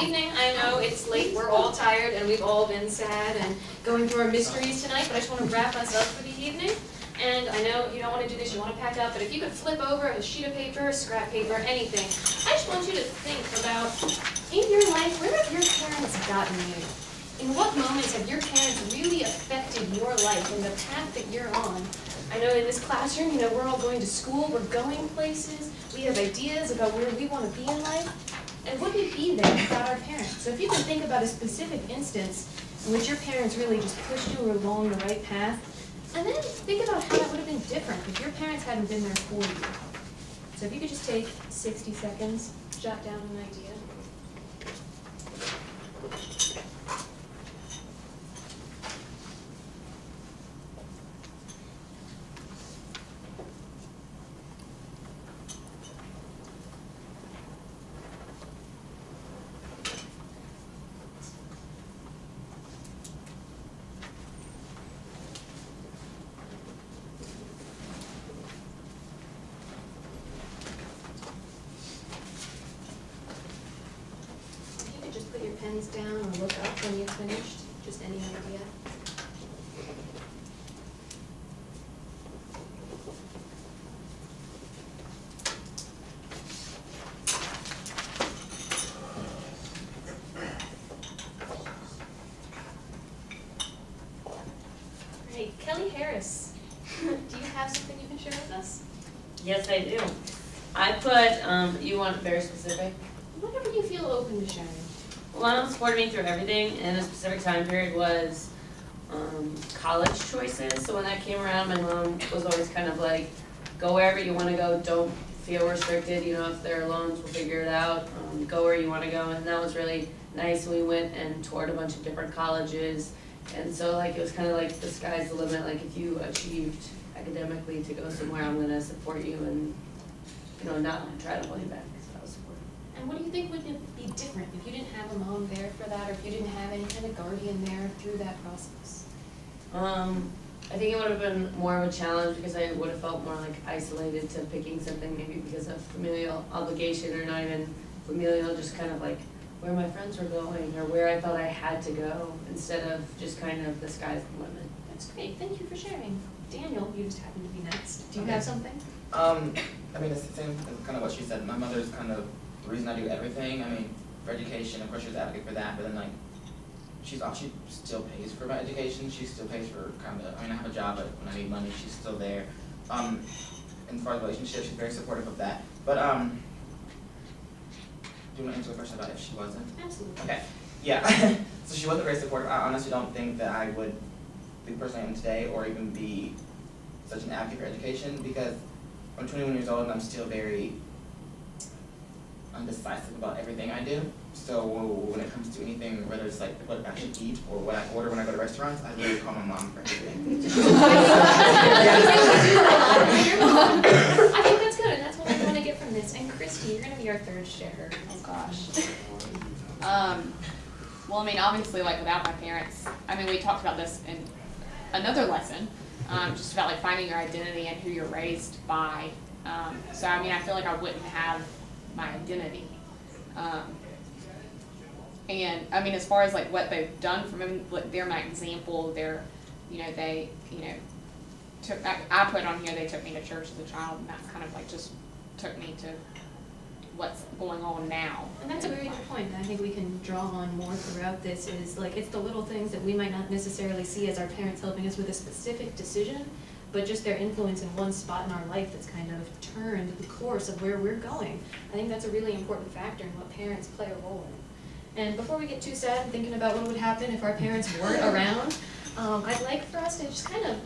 evening. I know it's late, we're all tired, and we've all been sad and going through our mysteries tonight, but I just want to wrap us up for the evening. And I know you don't want to do this, you want to pack up, but if you could flip over a sheet of paper, scrap paper, anything, I just want you to think about, in your life, where have your parents gotten you? In what moments have your parents really affected your life and the path that you're on? I know in this classroom, we're all going to school, we're going places, we have ideas about where we want to be in life, and would we be there without our parents? So if you can think about a specific instance in which your parents really just pushed you along the right path, and then think about how that would have been different if your parents hadn't been there for you. So if you could just take 60 seconds, jot down an idea. Put your pens down or look up when you've finished. Just any idea. Great. Kelly Harris, do you have something you can share with us? Yes, I do. I put, you want very specific? Whatever you feel open to sharing. One that supported me through everything in a specific time period was college choices. So when that came around, my mom was always kind of like, go wherever you want to go, don't feel restricted, if there are loans, we'll figure it out, go where you want to go. And that was really nice. We went and toured a bunch of different colleges, and so it was kind of like the sky's the limit. Like if you achieved academically to go somewhere, I'm going to support you and not try to pull you back. And what do you think would be different if you didn't have a mom there for that, or if you didn't have any kind of guardian there through that process? I think it would have been more of a challenge because I would have felt more isolated to picking something, maybe because of familial obligation, or not even familial, just kind of where my friends were going or where I thought I had to go, instead of just kind of the sky's the limit. That's great. Thank you for sharing. Daniel, you just happen to be next. Do you have something? I mean, it's the same as kind of what she said. My mother's kind of the reason I do everything. I mean, for education, of course, she was an advocate for that, but then she still pays for my education. She still pays for I have a job, but when I need money, she's still there. And as far as relationships, she's very supportive of that. But do you want to answer the question about if she wasn't? Absolutely. Okay. Yeah. So she wasn't very supportive. I honestly don't think that I would be the person I am today, or even be such an advocate for education, because I'm 21 years old and I'm still very undecisive about everything I do. So when it comes to anything, whether it's what I should eat or what I order when I go to restaurants, I really call my mom for everything. I think that's good, and that's what I want to get from this. And Christy, you're going to be our third sharer. Oh gosh. Well, I mean, obviously, without my parents, we talked about this in another lesson, just about finding your identity and who you're raised by. So I feel like I wouldn't have my identity. And as far as what they've done for me, they're my example. They're, they, took, I put on here, they took me to church as a child, and that's kind of just took me to what's going on now. And that's a very good point, and I think we can draw on more throughout this, is it's the little things that we might not necessarily see as our parents helping us with a specific decision, but just their influence in one spot in our life that's kind of turned the course of where we're going. I think that's a really important factor in what parents play a role in. And before we get too sad thinking about what would happen if our parents weren't around, I'd like for us to just kind of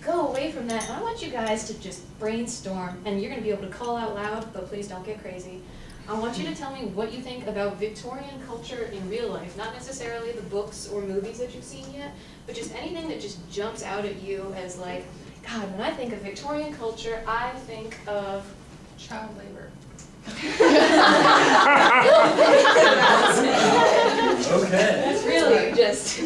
go away from that. And I want you guys to just brainstorm, and you're going to be able to call out loud, but please don't get crazy. I want you to tell me what you think about Victorian culture in real life, not necessarily the books or movies that you've seen yet, but just anything that just jumps out at you as God, when I think of Victorian culture, I think of child labor. Okay. That's really just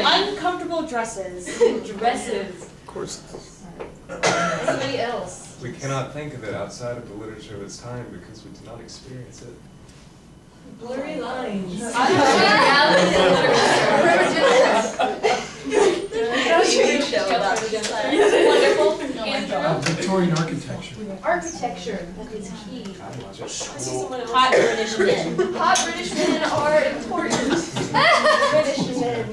uncomfortable dresses. Dresses. Of course. Anybody else? we cannot think of it outside of the literature of its time because we did not experience it. Blurry lines. Wonderful. Andrew? Victorian architecture. Architecture, that is key. I see someone else. Hot British men. Hot British men are important. British men.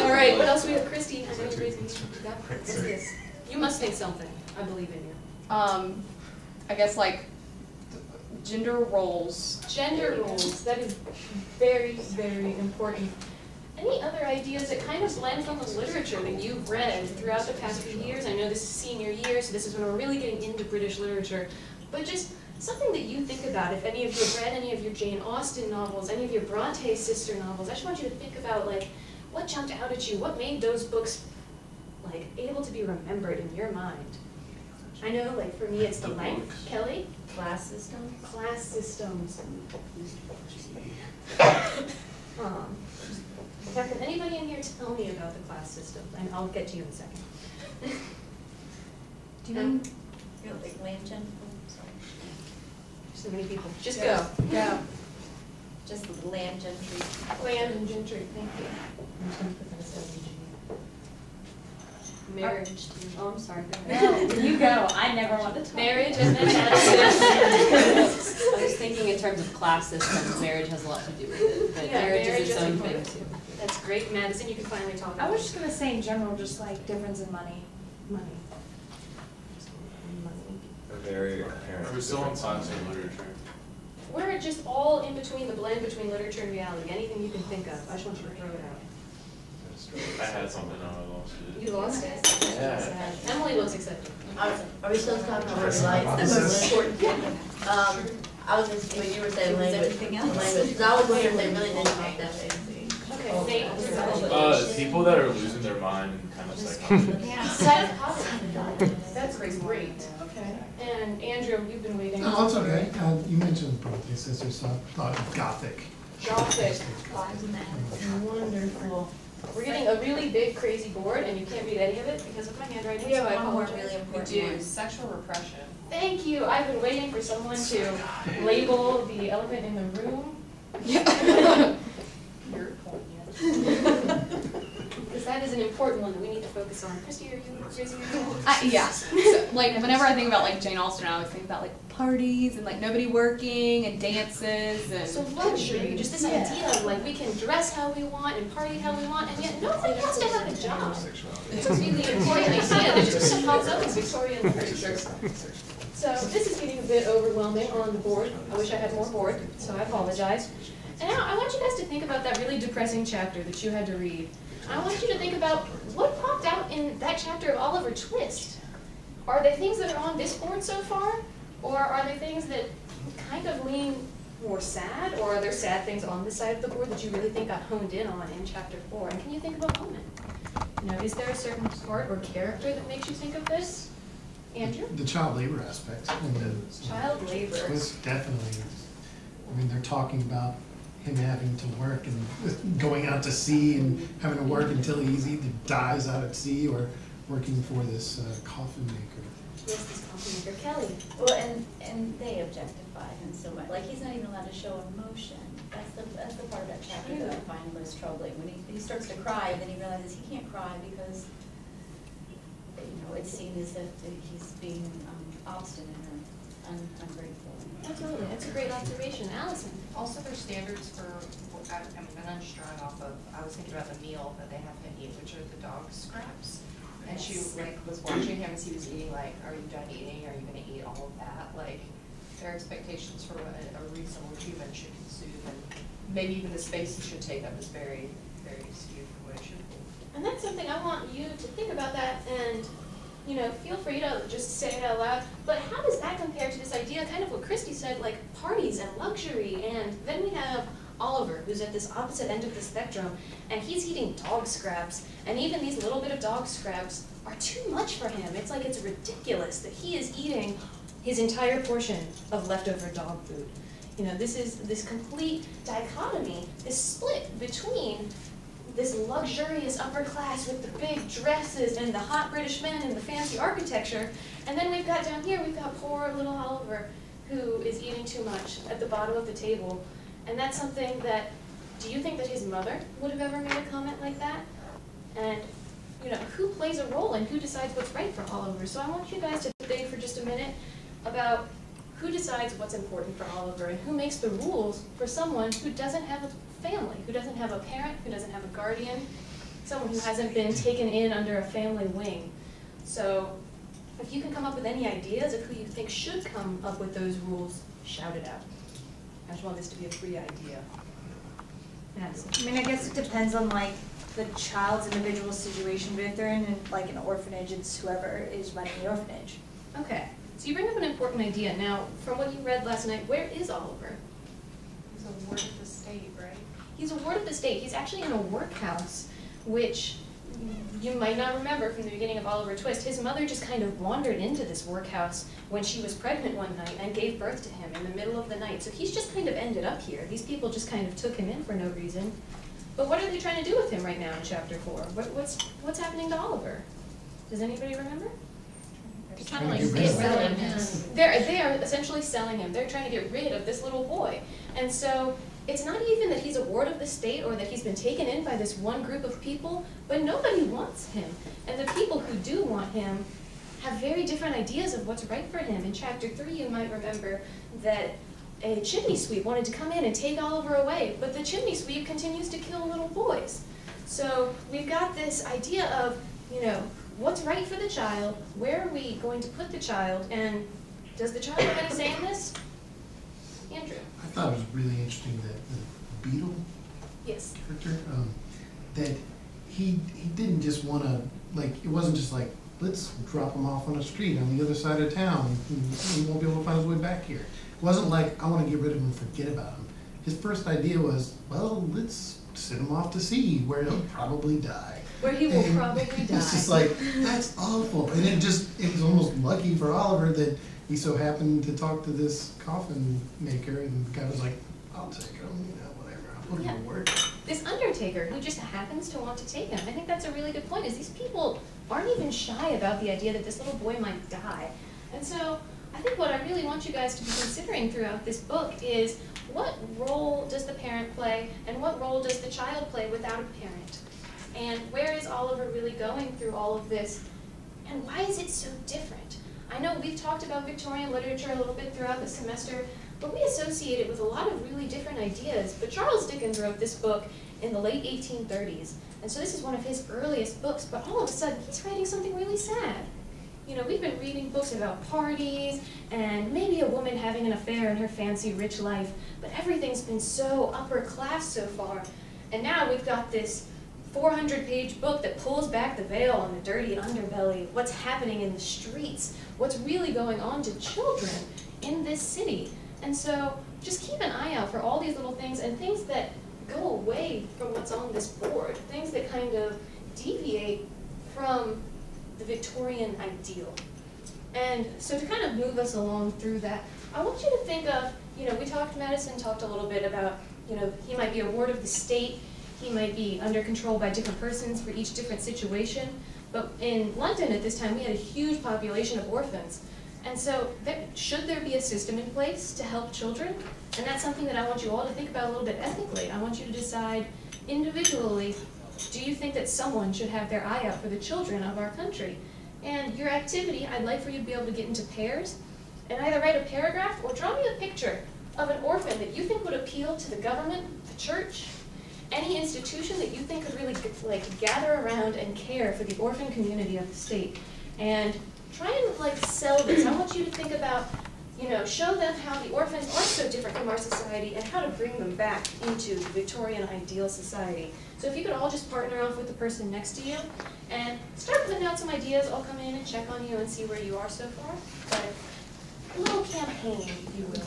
All right, what else we have? Christy, I know you're raising your hand. What's this? You must think something. I believe in you. I guess like gender roles. Gender roles, that is very, very important. Any other ideas that kind of blend from the literature that you've read throughout the past few years? I know this is senior year, so this is when we're really getting into British literature, but just something that you think about. If any of you have read any of your Jane Austen novels, any of your Bronte sister novels, I just want you to think about like what jumped out at you, what made those books like able to be remembered in your mind. I know, like for me, it's the length. Kelly? Class systems. Class systems. Can anybody in here tell me about the class system? And I'll get to you in a second. Do you mean like land gentry? Sorry. So many people. Just go. Go. Just the land gentry. Land and gentry. Thank you. I'm just going to put that aside. Marriage. Oh, I'm sorry. No, you go. I never want to talk. Marriage and then I was thinking in terms of class systems, marriage has a lot to do with it, but Yeah, marriage marriage is its is own important. thing too. That's great, Madison. You can finally talk about I was just gonna say in general, just like difference in money. money. A very apparent. Are we still on difference. science and literature? We're just all in between the blend between literature and reality. Anything you can think of. I just want you to throw it out. I had something, I lost it. You lost it? Yeah. Emily looks excited. Are we still talking about life? The most important. I was just, when you were saying language, because I was wondering if they really didn't talk that way. Okay, Nate. People that are losing their mind and kind of psychotic. Psychology. That's great. Okay. And Andrew, you've been waiting. Oh, it's okay. You mentioned Bronte sisters, so I thought of Gothic. Gothic. Wonderful. We're getting a really big, crazy board, and you can't read any of it because of my handwriting. We have so I one more apologize. really important We do. one. Sexual repression. Thank you. I've been waiting for someone to label the elephant in the room. Your point. Because that is an important one that we need to focus on. Christy, are you raising your hand? Yeah. So, like whenever I think about like Jane Austen, I always think about like parties and like nobody working and dances and. So luxury, just this idea of like we can dress how we want and party how we want, and yet nobody has to have a job. It's a really important idea that just kind of pops up in Victorian literature. So this is getting a bit overwhelming on the board. I wish I had more board, so I apologize. And now I want you guys to think about that really depressing chapter that you had to read. I want you to think about what popped out in that chapter of Oliver Twist. Are they things that are on this board so far? Or are they things that kind of lean more sad? Or are there sad things on this side of the board that you really think got honed in on in chapter 4? And can you think of a moment? You know, is there a certain part or character that makes you think of this? Andrew? The child labor aspect. And the Child labor. twist, definitely. I mean, they're talking about him having to work and going out to sea and having to work until he either dies out at sea or working for this coffin maker. Yes, this coffee maker, Kelly. Well, and they objectify him so much. Like he's not even allowed to show emotion. That's the part of that chapter that I find most troubling. When he starts to cry, and then he realizes he can't cry because it's seen as if he's being obstinate or ungrateful. Absolutely, that's a great observation. Allison? Also, their standards for, I mean, I'm just drawing off of, I was thinking about the meal that they have him eat, which are the dog scraps. And she was watching him as he was eating, like, are you done eating? Are you gonna eat all of that? Like, their expectations for what a reasonable human should consume, and maybe even the space he should take up is very, very skewed from what it should be. And that's something I want you to think about that and, feel free to just say it out loud. But how does that compare to this idea, kind of what Christy said, like parties and luxury? And then we have Oliver, who's at this opposite end of the spectrum, and he's eating dog scraps. And even these little bit of dog scraps are too much for him. It's like it's ridiculous that he is eating his entire portion of leftover dog food. This is this complete dichotomy, this split between this luxurious upper class with the big dresses and the hot British men and the fancy architecture. And then we've got down here, we've got poor little Oliver who is eating too much at the bottom of the table. And that's something that, do you think that his mother would have ever made a comment like that? And, you know, who plays a role and who decides what's right for Oliver? So I want you guys to think for just a minute about who decides what's important for Oliver and who makes the rules for someone who doesn't have a family, who doesn't have a parent, who doesn't have a guardian, someone who hasn't been taken in under a family wing. So if you can come up with any ideas of who you think should come up with those rules, shout it out. I just want this to be a free idea. Yes. I mean, I guess it depends on like the child's individual situation, but if they're in like an orphanage, it's whoever is running the orphanage. Okay, so you bring up an important idea. Now, from what you read last night, where is Oliver? He's a ward of the state, right? He's a ward of the state. He's actually in a workhouse, which you might not remember from the beginning of Oliver Twist. His mother just kind of wandered into this workhouse when she was pregnant one night and gave birth to him in the middle of the night. So he's just kind of ended up here. These people just kind of took him in for no reason. But what are they trying to do with him right now in chapter 4? What's happening to Oliver? Does anybody remember? They're trying to like get rid of him. They are essentially selling him. They're trying to get rid of this little boy. And so it's not even that he's a ward of the state or that he's been taken in by this one group of people, but nobody wants him. And the people who do want him have very different ideas of what's right for him. In chapter 3, you might remember that a chimney sweep wanted to come in and take Oliver away, but the chimney sweep continues to kill little boys. So we've got this idea of, you know, what's right for the child, where are we going to put the child, and does the child have any say in this? Andrew. I thought it was really interesting that the Beetle Yes. character, that he didn't just want to, like, it wasn't just like, let's drop him off on a street on the other side of town, and he won't be able to find his way back here. It wasn't like, I want to get rid of him and forget about him. His first idea was, well, let's send him off to sea, where he'll probably die. Where he will probably die. It's just like, that's awful. And it was almost lucky for Oliver that he so happened to talk to this coffin maker, and the guy was like, I'll take him, you know, whatever, I'll put him to work. This undertaker who just happens to want to take him. I think that's a really good point, is these people aren't even shy about the idea that this little boy might die. And so I think what I really want you guys to be considering throughout this book is, what role does the parent play and what role does the child play without a parent? And where is Oliver really going through all of this? And why is it so different? I know we've talked about Victorian literature a little bit throughout the semester, but we associate it with a lot of really different ideas. But Charles Dickens wrote this book in the late 1830s, and so this is one of his earliest books, but all of a sudden he's writing something really sad. You know, we've been reading books about parties and maybe a woman having an affair in her fancy rich life, but everything's been so upper class so far. And now we've got this 400-page book that pulls back the veil on the dirty underbelly, what's happening in the streets, what's really going on to children in this city. And so just keep an eye out for all these little things and things that go away from what's on this board, things that kind of deviate from the Victorian ideal. And so to kind of move us along through that, I want you to think of, you know, Madison talked a little bit about, you know, he might be a ward of the state, he might be under control by different persons for each different situation. But in London at this time, we had a huge population of orphans. And so should there be a system in place to help children? And that's something that I want you all to think about a little bit ethically. I want you to decide individually, do you think that someone should have their eye out for the children of our country? And your activity, I'd like for you to be able to get into pairs and either write a paragraph or draw me a picture of an orphan that you think would appeal to the government, the church, any institution that you think could really like gather around and care for the orphan community of the state. And try and like sell this. I want you to think about, you know, show them how the orphans are so different from our society and how to bring them back into the Victorian ideal society. So if you could all just partner off with the person next to you and start putting out some ideas, I'll come in and check on you and see where you are so far. But a little campaign, if you will.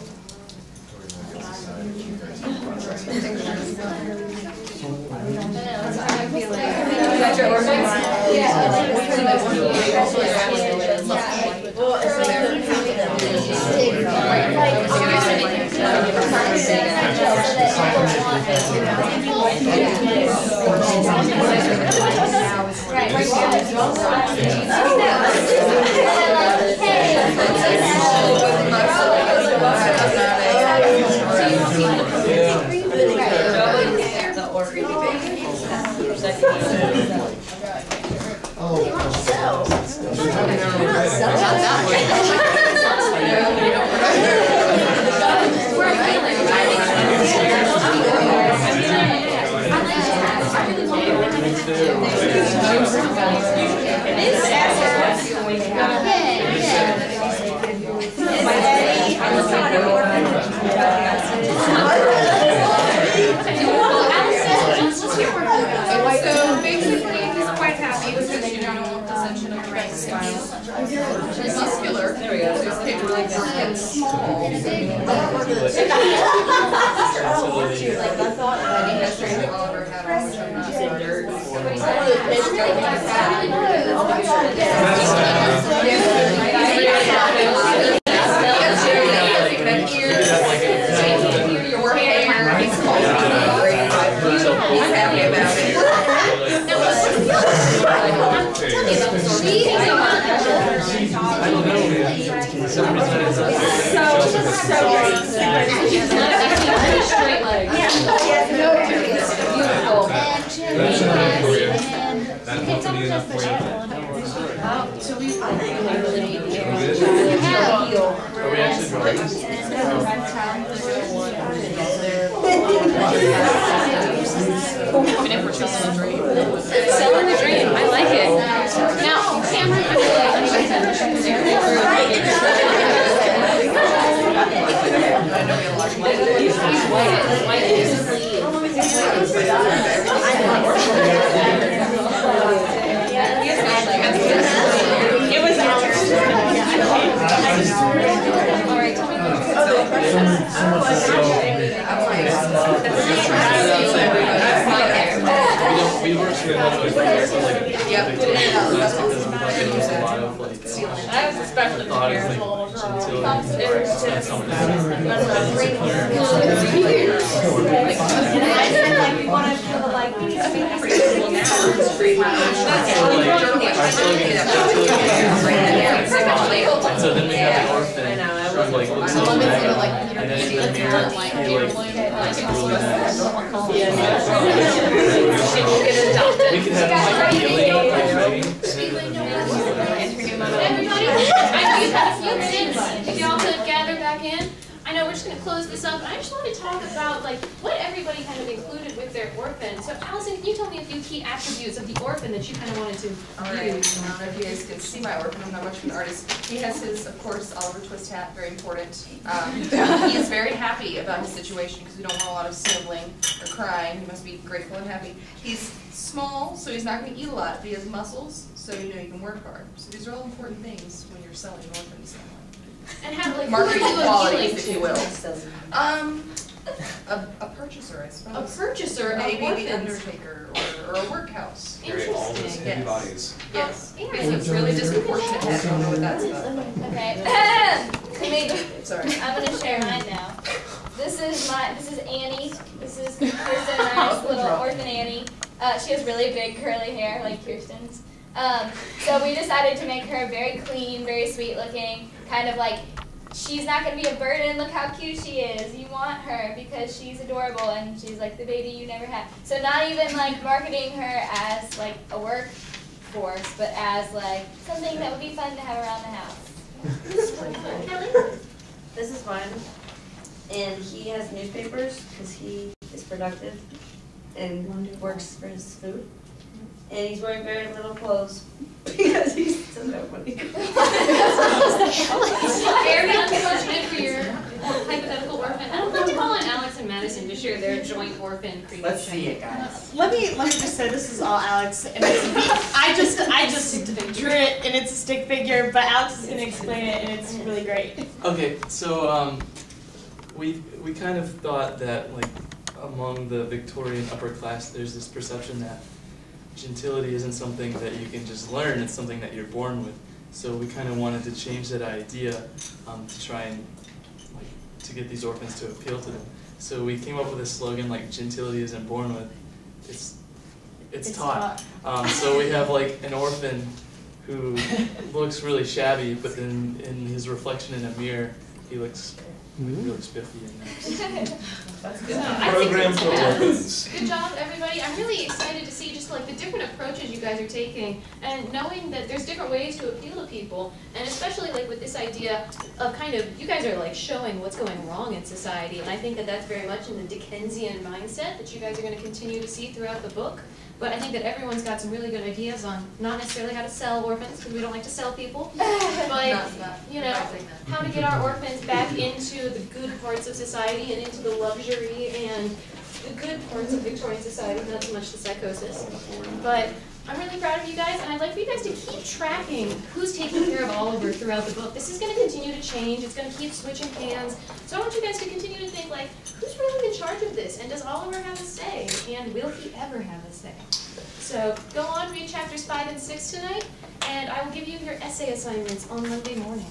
So basically, he's quite happy because you know the section of the right He's muscular. There we go. So he's capable of working small. And he has trained Oliver hat on, which I'm not dirt. Your hair, he's I'm happy about it. Straight legs. That helped me enough for you. So we, I think we really need to Are we actually Selling the dream. I like it. Now, Cameron, I feel it was we were sure that was I was especially so then we have the orphan, like, looks so bad, and then in the mirror, he we could have like healing, like writing. Everybody, I know you've had a few minutes. If y'all could gather back in. I know we're just going to close this up, and I just want to talk about like what everybody kind of included with their orphan. So, Allison, can you tell me a few key attributes of the orphan that you kind of wanted to Alright, use? I don't know if you guys can see my orphan, I'm not much of an artist. He has his, of course, Oliver Twist hat, very important. He is very happy about his situation because we don't want a lot of sniveling or crying. He must be grateful and happy. He's small, so he's not going to eat a lot, but he has muscles, so you know you can work hard. So these are all important things when you're selling orphans. And have like who are Marketing you qualities, appealing if to? you will. A purchaser, I suppose. A purchaser of Maybe the orphans. undertaker or a workhouse. Carry all those Interesting. heavy Yes. bodies. Yes. Oh, Because it's really disproportionate head. I don't know what that's about. Okay. Sorry. I'm gonna share mine now. This is Annie. This is Kirsten and I's little orphan Annie. She has really big curly hair like Kirsten's. So we decided to make her very clean, very sweet looking, kind of like she's not going to be a burden. Look how cute she is. You want her because she's adorable and she's like the baby you never had. So not even like marketing her as like a workforce, but as like something that would be fun to have around the house. Kelly? This is fun, and he has newspapers because he is productive and works for his food. And he's wearing very little clothes because he doesn't have money. Very unfortunate for your hypothetical orphan. I don't like to call on Alex and Madison to share their joint orphan creation. Let's see it, guys. Let me just say this is all Alex, and I just drew it, and it's a stick figure, but Alex is gonna explain it, and it's really great. Okay, so we kind of thought that like among the Victorian upper class, there's this perception that gentility isn't something that you can just learn; it's something that you're born with. So we kind of wanted to change that idea to try and to get these orphans to appeal to them. So we came up with a slogan like "Gentility isn't born with; it's taught. So we have like an orphan who looks really shabby, but then in his reflection in a mirror, he looks really spiffy and nice. That's good. Program for orphans. Good job, everybody. I'm really excited to see just like the different approaches you guys are taking, and knowing that there's different ways to appeal to people, and especially like with this idea of kind of, you guys are like showing what's going wrong in society, and I think that that's very much in the Dickensian mindset that you guys are going to continue to see throughout the book. But I think that everyone's got some really good ideas on not necessarily how to sell orphans, because we don't like to sell people, but you know, how to get our orphans back into the good parts of society and into the luxury and the good parts of Victorian society, not so much the psychosis. But I'm really proud of you guys, and I'd like for you guys to keep tracking who's taking care of Oliver throughout the book. This is going to continue to change. It's going to keep switching hands. So I want you guys to continue to think, like, who's really in charge of this? And does Oliver have a say? And will he ever have a say? So go on, read chapters 5 and 6 tonight, and I will give you your essay assignments on Monday morning.